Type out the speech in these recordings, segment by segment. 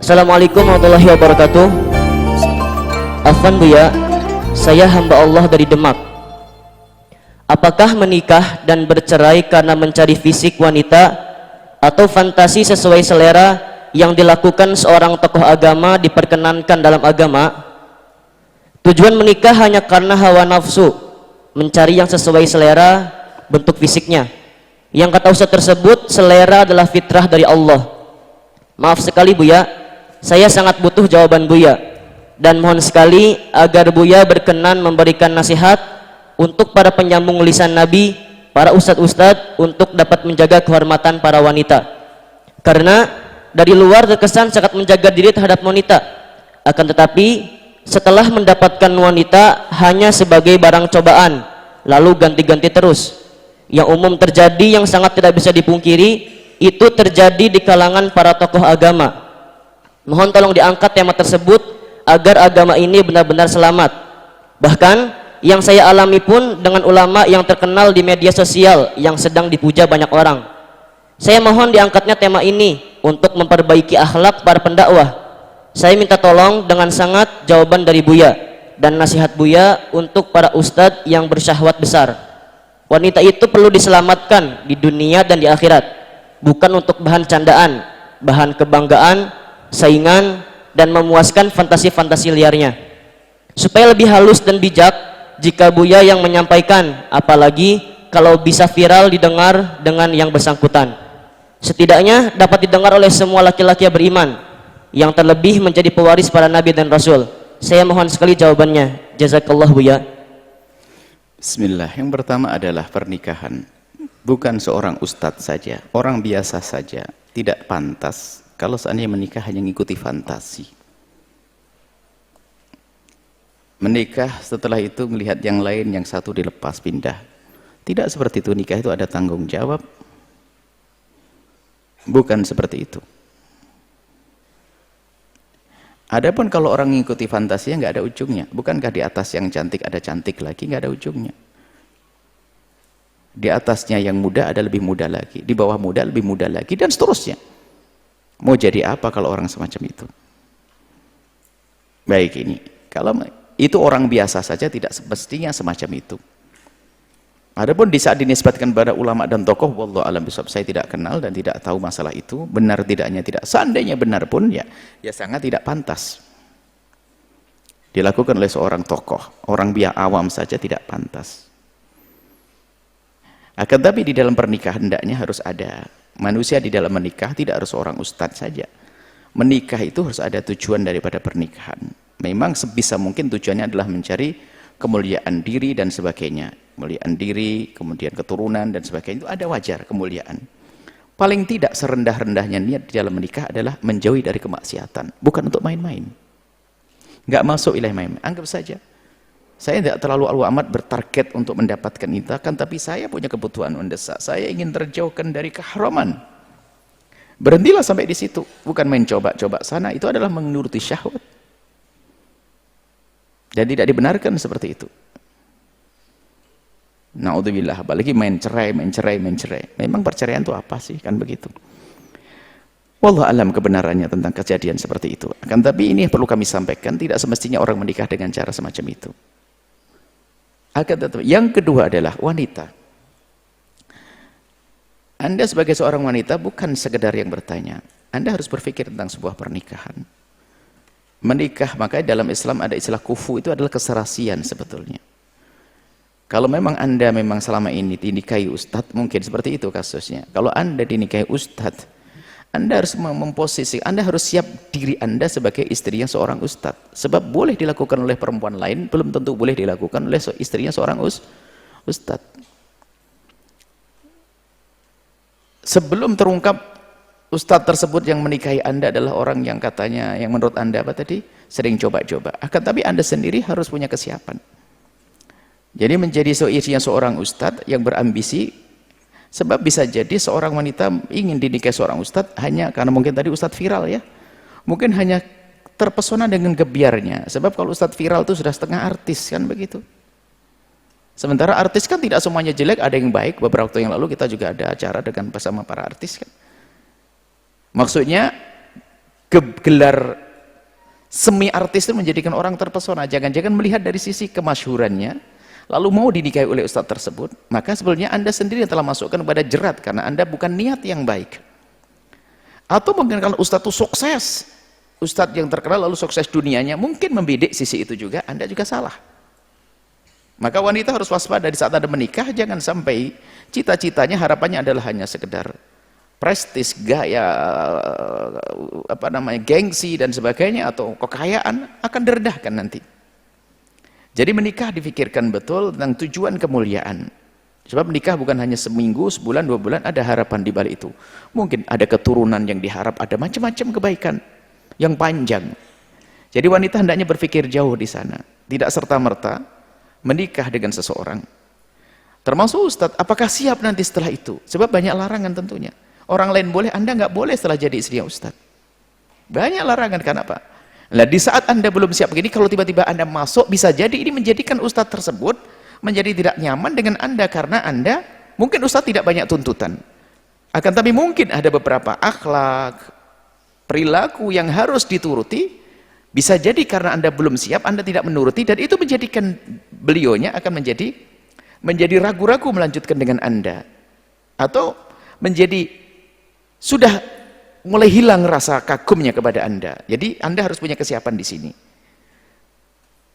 Assalamualaikum warahmatullahi wabarakatuh. Afwan Buya, saya hamba Allah dari Demak. Apakah menikah dan bercerai karena mencari fisik wanita atau fantasi sesuai selera yang dilakukan seorang tokoh agama diperkenankan dalam agama? Tujuan menikah hanya karena hawa nafsu, mencari yang sesuai selera bentuk fisiknya. Yang kata Ustaz tersebut, selera adalah fitrah dari Allah. Maaf sekali Buya, saya sangat butuh jawaban Buya, dan mohon sekali agar Buya berkenan memberikan nasihat untuk para penyambung lisan Nabi, para ustadz-ustadz, untuk dapat menjaga kehormatan para wanita. Karena dari luar terkesan sangat menjaga diri terhadap wanita, akan tetapi setelah mendapatkan wanita hanya sebagai barang cobaan, lalu ganti-ganti terus. Yang umum terjadi, yang sangat tidak bisa dipungkiri, itu terjadi di kalangan para tokoh agama. Mohon tolong diangkat tema tersebut agar agama ini benar-benar selamat. Bahkan yang saya alami pun dengan ulama yang terkenal di media sosial yang sedang dipuja banyak orang. Saya mohon diangkatnya tema ini untuk memperbaiki akhlak para pendakwah. Saya minta tolong dengan sangat jawaban dari Buya dan nasihat Buya untuk para ustadz yang bersyahwat besar. Wanita itu perlu diselamatkan di dunia dan di akhirat, bukan untuk bahan candaan, bahan kebanggaan, saingan, dan memuaskan fantasi-fantasi liarnya. Supaya lebih halus dan bijak jika Buya yang menyampaikan, apalagi kalau bisa viral didengar dengan yang bersangkutan. Setidaknya dapat didengar oleh semua laki-laki yang beriman, yang terlebih menjadi pewaris para nabi dan rasul. Saya mohon sekali jawabannya. Jazakallah Buya. Bismillah. Yang pertama adalah pernikahan. Bukan seorang ustadz saja, orang biasa saja tidak pantas kalau seandainya menikah hanya mengikuti fantasi. Menikah setelah itu melihat yang lain, yang satu dilepas pindah. Tidak seperti itu. Nikah itu ada tanggung jawab. Bukan seperti itu. Adapun kalau orang mengikuti fantasinya nggak ada ujungnya. Bukankah di atas yang cantik ada cantik lagi, nggak ada ujungnya. Di atasnya yang muda ada lebih muda lagi, di bawah muda lebih muda lagi, dan seterusnya. Mau jadi apa kalau orang semacam itu? Baik, ini kalau itu orang biasa saja tidak semestinya semacam itu. Adapun di saat dinisbatkan pada ulama dan tokoh, wallahu alam bisawab, saya tidak kenal dan tidak tahu masalah itu, benar tidaknya tidak. Seandainya benar pun ya sangat tidak pantas dilakukan oleh seorang tokoh. Orang biasa awam saja tidak pantas. Akan tapi di dalam pernikahan hendaknya harus ada manusia. Di dalam menikah tidak harus seorang ustadz saja. Menikah itu harus ada tujuan daripada pernikahan. Memang sebisa mungkin tujuannya adalah mencari kemuliaan diri dan sebagainya. Kemuliaan diri, kemudian keturunan dan sebagainya, itu ada wajar kemuliaan. Paling tidak serendah-rendahnya niat di dalam menikah adalah menjauhi dari kemaksiatan, bukan untuk main-main. Nggak masuk ilahi main-main. Anggap saja saya tidak terlalu amat bertarget untuk mendapatkan itu, kan, tapi saya punya kebutuhan mendesak. Saya ingin terjauhkan dari keharaman. Berhentilah sampai di situ, bukan main coba-coba sana. Itu adalah menuruti syahwat. Dan tidak dibenarkan seperti itu. Na'udzubillah, apalagi main cerai. Memang perceraian itu apa sih? Kan begitu. Wallahu alam kebenarannya tentang kejadian seperti itu. Akan tapi ini perlu kami sampaikan, tidak semestinya orang menikah dengan cara semacam itu. Akan tetapi yang kedua adalah wanita. Anda sebagai seorang wanita bukan sekedar yang bertanya. Anda harus berpikir tentang sebuah pernikahan. Menikah, makanya dalam Islam ada istilah kufu, itu adalah keserasian sebetulnya. Kalau memang Anda memang selama ini dinikahi ustadz, mungkin seperti itu kasusnya. Kalau Anda dinikahi ustadz, Anda harus memposisi, Anda harus siap diri Anda sebagai istrinya seorang ustadz. Sebab boleh dilakukan oleh perempuan lain, belum tentu boleh dilakukan oleh istrinya seorang ustadz. Sebelum terungkap ustadz tersebut yang menikahi Anda adalah orang yang katanya, yang menurut Anda apa tadi? Sering coba-coba. Akan tapi Anda sendiri harus punya kesiapan. Jadi menjadi istrinya seorang ustadz yang berambisi, sebab bisa jadi seorang wanita ingin dinikahi seorang ustadz hanya karena mungkin tadi ustadz viral ya. Mungkin hanya terpesona dengan gebiarnya. Sebab kalau ustadz viral itu sudah setengah artis, kan begitu. Sementara artis kan tidak semuanya jelek, ada yang baik. Beberapa waktu yang lalu kita juga ada acara dengan bersama para artis kan. Maksudnya gelar semi artis itu menjadikan orang terpesona. Jangan-jangan melihat dari sisi kemasyhurannya, lalu mau dinikahi oleh ustadz tersebut, maka sebenarnya Anda sendiri yang telah masukkan pada jerat karena Anda bukan niat yang baik. Atau mungkin kalau ustadz itu sukses, ustadz yang terkenal lalu sukses dunianya, mungkin membidik sisi itu juga, Anda juga salah. Maka wanita harus waspada di saat Anda menikah, jangan sampai cita-citanya, harapannya adalah hanya sekedar prestis, gaya, gengsi dan sebagainya, atau kekayaan, akan direndahkan nanti. Jadi menikah difikirkan betul tentang tujuan kemuliaan. Sebab menikah bukan hanya seminggu, sebulan, 2 bulan, ada harapan di balik itu. Mungkin ada keturunan yang diharap, ada macam-macam kebaikan yang panjang. Jadi wanita hendaknya berpikir jauh di sana. Tidak serta-merta menikah dengan seseorang. Termasuk ustadz, apakah siap nanti setelah itu? Sebab banyak larangan tentunya. Orang lain boleh, Anda nggak boleh setelah jadi istri ustadz. Banyak larangan, kenapa? Nah, di saat Anda belum siap begini, kalau tiba-tiba Anda masuk, bisa jadi ini menjadikan ustadz tersebut menjadi tidak nyaman dengan Anda, karena Anda, mungkin ustadz tidak banyak tuntutan. Akan tapi mungkin ada beberapa akhlak, perilaku yang harus dituruti, bisa jadi karena Anda belum siap, Anda tidak menuruti, dan itu menjadikan beliaunya akan menjadi ragu-ragu melanjutkan dengan Anda. Atau menjadi sudah mulai hilang rasa kagumnya kepada Anda. Jadi Anda harus punya kesiapan di sini.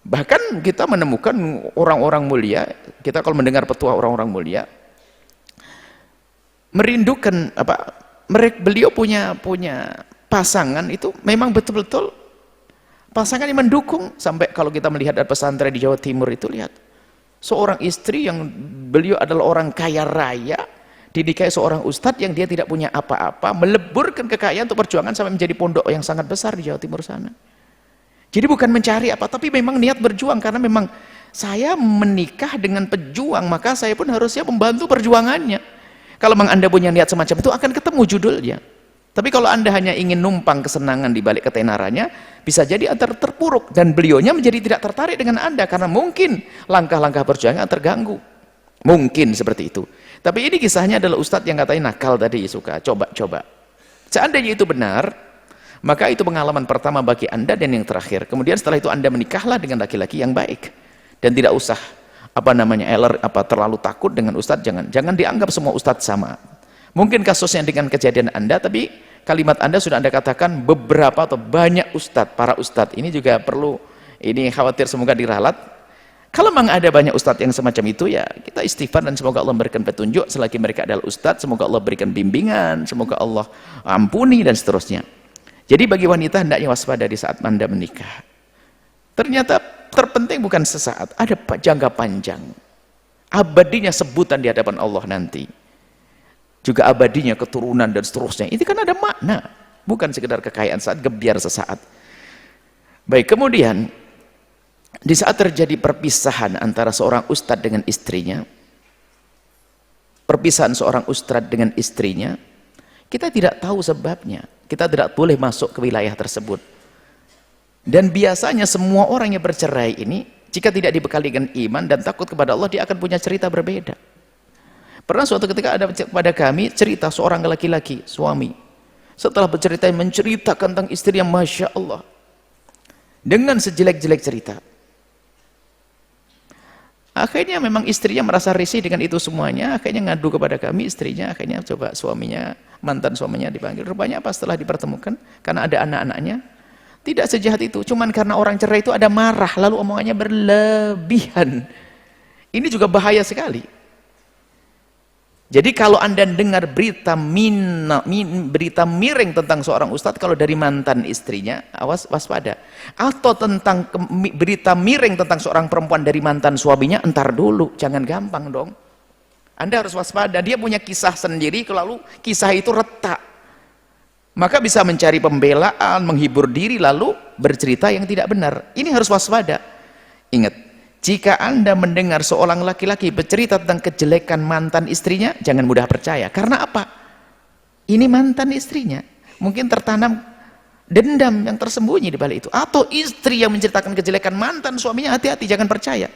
Bahkan kita menemukan orang-orang mulia, kita kalau mendengar petua orang-orang mulia, merindukan beliau punya pasangan itu memang betul-betul pasangan yang mendukung. Sampai kalau kita melihat ada pesantren di Jawa Timur itu, lihat seorang istri yang beliau adalah orang kaya raya, dinikahi seorang ustadz yang dia tidak punya apa-apa, meleburkan kekayaan untuk perjuangan sampai menjadi pondok yang sangat besar di Jawa Timur sana. Jadi bukan mencari apa, tapi memang niat berjuang, karena memang saya menikah dengan pejuang, maka saya pun harusnya membantu perjuangannya. Kalau memang Anda punya niat semacam itu, akan ketemu judulnya. Tapi kalau Anda hanya ingin numpang kesenangan di balik ketenarannya, bisa jadi Anda terpuruk, dan beliaunya menjadi tidak tertarik dengan Anda, karena mungkin langkah-langkah perjuangan terganggu. Mungkin seperti itu. Tapi ini kisahnya adalah ustadz yang katanya nakal tadi, suka coba-coba. Seandainya itu benar, maka itu pengalaman pertama bagi Anda dan yang terakhir. Kemudian setelah itu Anda menikahlah dengan laki-laki yang baik, dan tidak usah terlalu takut dengan ustadz. Jangan dianggap semua ustadz sama. Mungkin kasusnya dengan kejadian Anda, tapi kalimat Anda sudah Anda katakan beberapa atau banyak ustadz, para ustadz ini juga perlu, ini khawatir semoga diralat. Kalau memang ada banyak ustadz yang semacam itu, ya kita istighfar dan semoga Allah memberikan petunjuk selagi mereka adalah ustadz, semoga Allah berikan bimbingan, semoga Allah ampuni dan seterusnya. Jadi bagi wanita hendaknya waspada di saat Anda menikah. Ternyata terpenting bukan sesaat, ada jangka panjang. Abadinya sebutan di hadapan Allah nanti. Juga abadinya keturunan dan seterusnya. Itu kan ada makna, bukan sekedar kekayaan saat gebiar sesaat. Baik, kemudian di saat terjadi perpisahan antara seorang ustadz dengan istrinya, perpisahan seorang ustadz dengan istrinya, kita tidak tahu sebabnya, kita tidak boleh masuk ke wilayah tersebut. Dan biasanya semua orang yang bercerai ini, jika tidak dibekali dengan iman dan takut kepada Allah, dia akan punya cerita berbeda. Pernah suatu ketika ada kepada kami cerita seorang laki-laki, suami, setelah bercerita, menceritakan tentang istri yang Masya Allah, dengan sejelek-jelek cerita. Akhirnya memang istrinya merasa risih dengan itu semuanya, akhirnya ngadu kepada kami istrinya, akhirnya coba suaminya, mantan suaminya dipanggil. Rupanya apa, setelah dipertemukan, karena ada anak-anaknya, tidak sejahat itu, cuman karena orang cerai itu ada marah, lalu omongannya berlebihan. Ini juga bahaya sekali. Jadi kalau Anda dengar berita miring tentang seorang ustadz, kalau dari mantan istrinya, awas, waspada. Atau tentang berita miring tentang seorang perempuan dari mantan suaminya, entar dulu, jangan gampang dong. Anda harus waspada, dia punya kisah sendiri, lalu kisah itu retak. Maka bisa mencari pembelaan, menghibur diri, lalu bercerita yang tidak benar. Ini harus waspada. Ingat, jika Anda mendengar seorang laki-laki bercerita tentang kejelekan mantan istrinya, jangan mudah percaya. Karena apa? Ini mantan istrinya. Mungkin tertanam dendam yang tersembunyi di balik itu. Atau istri yang menceritakan kejelekan mantan suaminya, hati-hati, jangan percaya.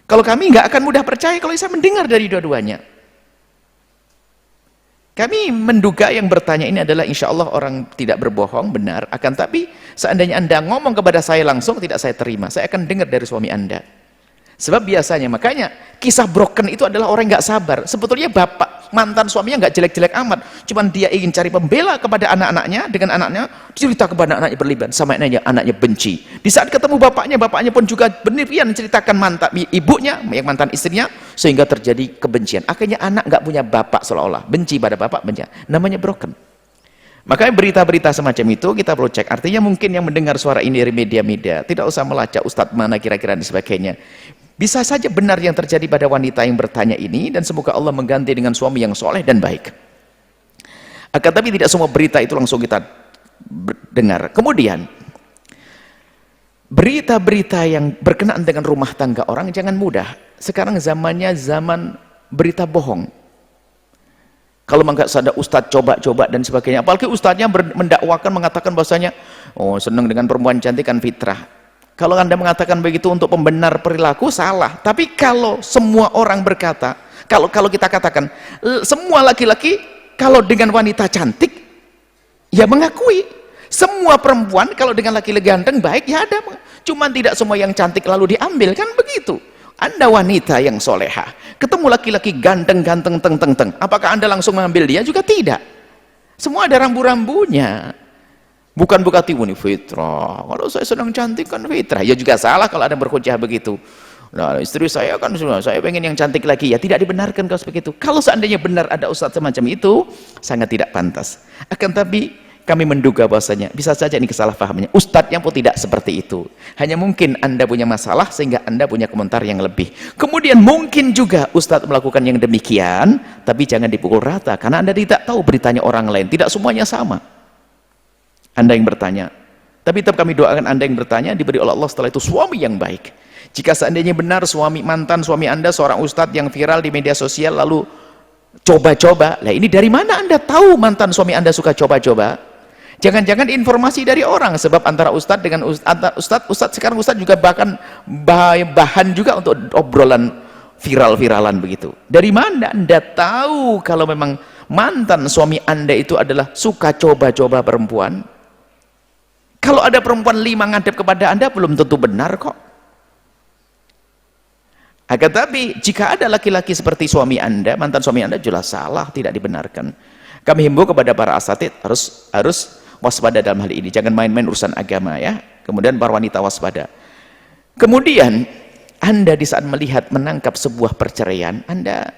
Kalau kami nggak akan mudah percaya kalau saya mendengar dari dua-duanya. Kami menduga yang bertanya ini adalah insya Allah orang tidak berbohong, benar. Akan tapi seandainya Anda ngomong kepada saya langsung, tidak saya terima. Saya akan dengar dari suami Anda. Sebab biasanya, makanya kisah broken itu adalah orang yang nggak sabar. Sebetulnya bapak, mantan suaminya nggak jelek-jelek amat. Cuman dia ingin cari pembela kepada anak-anaknya, dengan anaknya, cerita kepada anaknya berlebihan. Sama anaknya benci. Di saat ketemu bapaknya, bapaknya pun juga berlebihan menceritakan mantan ibunya, yang mantan istrinya, sehingga terjadi kebencian. Akhirnya anak nggak punya bapak seolah-olah. Benci pada bapak, benci. Namanya broken. Makanya berita-berita semacam itu kita perlu cek. Artinya mungkin yang mendengar suara ini dari media-media, tidak usah melacak ustadz mana kira-kira dan sebagainya. Bisa saja benar yang terjadi pada wanita yang bertanya ini, dan semoga Allah mengganti dengan suami yang soleh dan baik. Akan tapi tidak semua berita itu langsung kita dengar. Kemudian berita-berita yang berkenaan dengan rumah tangga orang jangan mudah. Sekarang zamannya zaman berita bohong. Kalau nggak ada ustadz coba-coba dan sebagainya, apalagi ustadznya mendakwakan mengatakan bahwasanya oh senang dengan perempuan cantik kan fitrah. Kalau Anda mengatakan begitu untuk pembenar perilaku, salah. Tapi kalau semua orang berkata, kalau kita katakan semua laki-laki kalau dengan wanita cantik ya mengakui, semua perempuan kalau dengan laki-laki ganteng baik ya ada, cuman tidak semua yang cantik lalu diambil, kan begitu. Anda wanita yang solehah ketemu laki-laki ganteng-ganteng teng-teng-teng, apakah Anda langsung mengambil dia? Juga tidak. Semua ada rambu-rambunya. Bukan berarti ini fitrah, kalau saya sedang cantik kan fitrah. Ya juga salah kalau ada berhujjah begitu. Nah, istri saya kan saya pengen yang cantik lagi, ya tidak dibenarkan kalau begitu. Kalau seandainya benar ada ustadz semacam itu, sangat tidak pantas. Akan tapi kami menduga bahwasanya bisa saja ini kesalahpahamannya. Ustadznya pun tidak seperti itu. Hanya mungkin Anda punya masalah sehingga Anda punya komentar yang lebih. Kemudian mungkin juga ustadz melakukan yang demikian, tapi jangan dipukul rata karena Anda tidak tahu beritanya orang lain. Tidak semuanya sama. Anda yang bertanya, tapi tetap kami doakan Anda yang bertanya diberi oleh Allah setelah itu suami yang baik. Jika seandainya benar mantan suami Anda seorang ustadz yang viral di media sosial lalu coba-coba, lah ini dari mana Anda tahu mantan suami Anda suka coba-coba? Jangan-jangan informasi dari orang, sebab antara ustadz dengan ustadz sekarang ustadz juga bahkan bahan juga untuk obrolan viral-viralan begitu. Dari mana Anda tahu kalau memang mantan suami Anda itu adalah suka coba-coba perempuan? Kalau ada perempuan 5 ngadep kepada Anda belum tentu benar kok. Akan tapi jika ada laki-laki seperti suami Anda, mantan suami Anda jelas salah, tidak dibenarkan. Kami himbau kepada para asatid harus waspada dalam hal ini. Jangan main-main urusan agama ya. Kemudian para wanita waspada. Kemudian Anda di saat melihat menangkap sebuah perceraian, Anda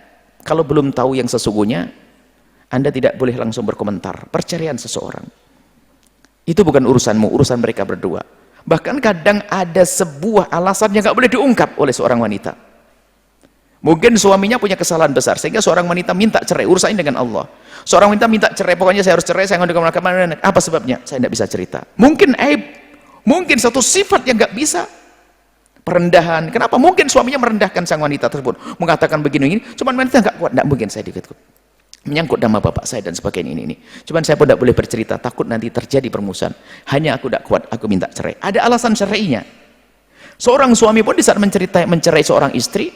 kalau belum tahu yang sesungguhnya, Anda tidak boleh langsung berkomentar perceraian seseorang. Itu bukan urusanmu, urusan mereka berdua. Bahkan kadang ada sebuah alasan yang nggak boleh diungkap oleh seorang wanita. Mungkin suaminya punya kesalahan besar sehingga seorang wanita minta cerai, urusannya dengan Allah. Seorang wanita minta cerai, pokoknya saya harus cerai, saya nggak mau. Apa sebabnya? Saya tidak bisa cerita. Mungkin aib, mungkin satu sifat yang nggak bisa. Perendahan. Kenapa? Mungkin suaminya merendahkan sang wanita tersebut, mengatakan begini, cuman wanita nggak kuat, nggak mungkin saya dikit menyangkut nama bapak saya dan sebagainya ini. Cuman saya pun tidak boleh bercerita, takut nanti terjadi permusuhan. Hanya aku tidak kuat, aku minta cerai. Ada alasan syar'inya. Seorang suami pun di saat mencerai seorang istri,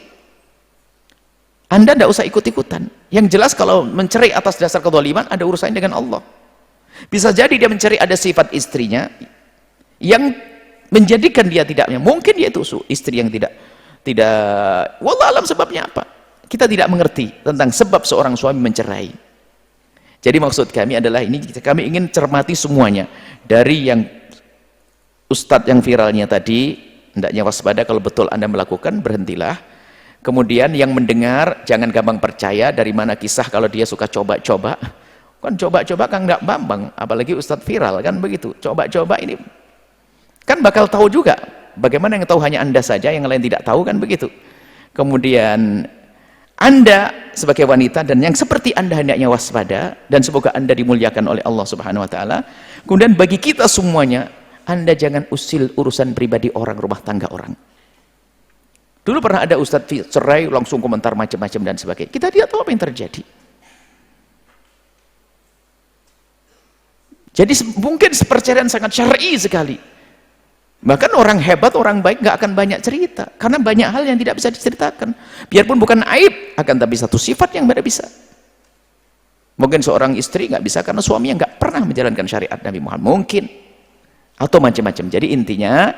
Anda tidak usah ikut-ikutan. Yang jelas kalau mencerai atas dasar kezaliman ada urusannya dengan Allah. Bisa jadi dia mencari ada sifat istrinya yang menjadikan dia tidaknya. Mungkin dia itu istri yang tidak wallah alam sebabnya apa? Kita tidak mengerti tentang sebab seorang suami mencerai. Jadi maksud kami adalah ini, kami ingin cermati semuanya. Dari yang ustadz yang viralnya tadi, hendaknya waspada, kalau betul Anda melakukan, berhentilah. Kemudian yang mendengar, jangan gampang percaya dari mana kisah kalau dia suka coba-coba. Kan coba-coba kan nggak bambang, apalagi ustadz viral, kan begitu. Coba-coba ini, kan bakal tahu juga. Bagaimana yang tahu hanya Anda saja, yang lain tidak tahu, kan begitu. Kemudian Anda sebagai wanita dan yang seperti Anda hendaknya waspada dan semoga Anda dimuliakan oleh Allah Subhanahu wa taala. Kemudian bagi kita semuanya, Anda jangan usil urusan pribadi orang, rumah tangga orang. Dulu pernah ada ustadz cerai langsung komentar macam-macam dan sebagainya. Kita tidak tahu apa yang terjadi. Jadi mungkin perceraian sangat syar'i sekali. Bahkan orang hebat, orang baik nggak akan banyak cerita karena banyak hal yang tidak bisa diceritakan. Biarpun bukan aib, akan tapi satu sifat yang beda bisa. Mungkin seorang istri nggak bisa karena suaminya nggak pernah menjalankan syariat Nabi Muhammad, mungkin, atau macam-macam. Jadi intinya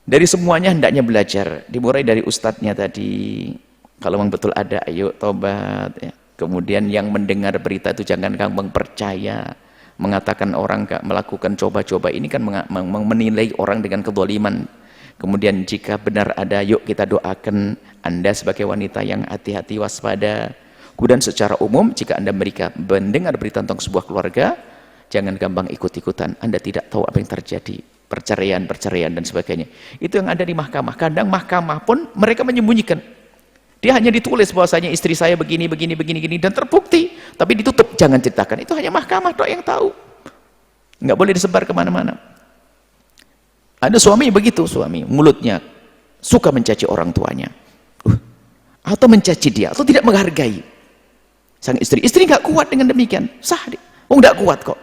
dari semuanya hendaknya belajar, dimulai dari ustadznya tadi, kalau memang betul ada, ayo tobat ya. Kemudian yang mendengar berita itu jangan gampang percaya, mengatakan orang melakukan coba-coba ini kan menilai orang dengan kezaliman. Kemudian jika benar ada, yuk kita doakan Anda sebagai wanita yang hati-hati, waspada. Kemudian secara umum jika Anda mendengar berita tentang sebuah keluarga, jangan gampang ikut-ikutan. Anda tidak tahu apa yang terjadi, perceraian dan sebagainya. Itu yang ada di mahkamah. Kadang mahkamah pun mereka menyembunyikan. Dia hanya ditulis bahwasanya istri saya begini dan terbukti, tapi ditutup, jangan ceritakan. Itu hanya mahkamah doang yang tahu. Nggak boleh disebar kemana-mana. Ada suami begitu, suami mulutnya suka mencaci orang tuanya, atau mencaci dia, atau tidak menghargai sang istri. Istri nggak kuat dengan demikian, sah dia. Oh nggak kuat kok.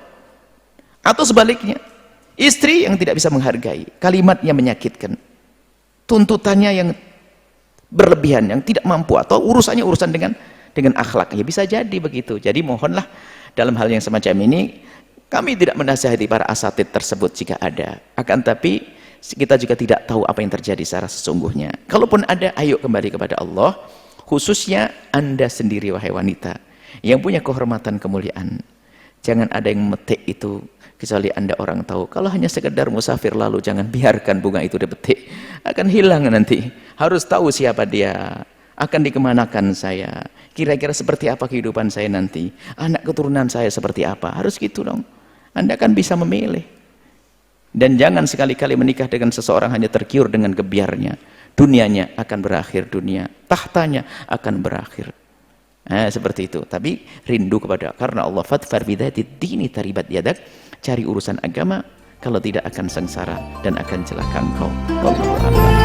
Atau sebaliknya, istri yang tidak bisa menghargai, kalimatnya menyakitkan, tuntutannya yang berlebihan, yang tidak mampu, atau urusannya urusan dengan akhlak, ya bisa jadi begitu. Jadi mohonlah dalam hal yang semacam ini, kami tidak menasihati para asatid tersebut jika ada, akan tapi kita juga tidak tahu apa yang terjadi secara sesungguhnya. Kalaupun ada, ayo kembali kepada Allah, khususnya Anda sendiri wahai wanita yang punya kehormatan kemuliaan. Jangan ada yang memetik itu kecuali Anda orang tahu. Kalau hanya sekedar musafir lalu, jangan biarkan bunga itu dipetik, akan hilang nanti. Harus tahu siapa dia, akan dikemanakan saya, kira-kira seperti apa kehidupan saya nanti, anak keturunan saya seperti apa. Harus gitu dong. Anda kan bisa memilih. Dan jangan sekali-kali menikah dengan seseorang hanya tergiur dengan gebiarnya. Dunianya akan berakhir, dunia tahtanya akan berakhir. Nah, seperti itu. Tapi rindu kepada, karena Allah fadfar bidzatid dini taribat yadak, cari urusan agama, kalau tidak akan sengsara dan akan celaka engkau. Wallahu a'lam.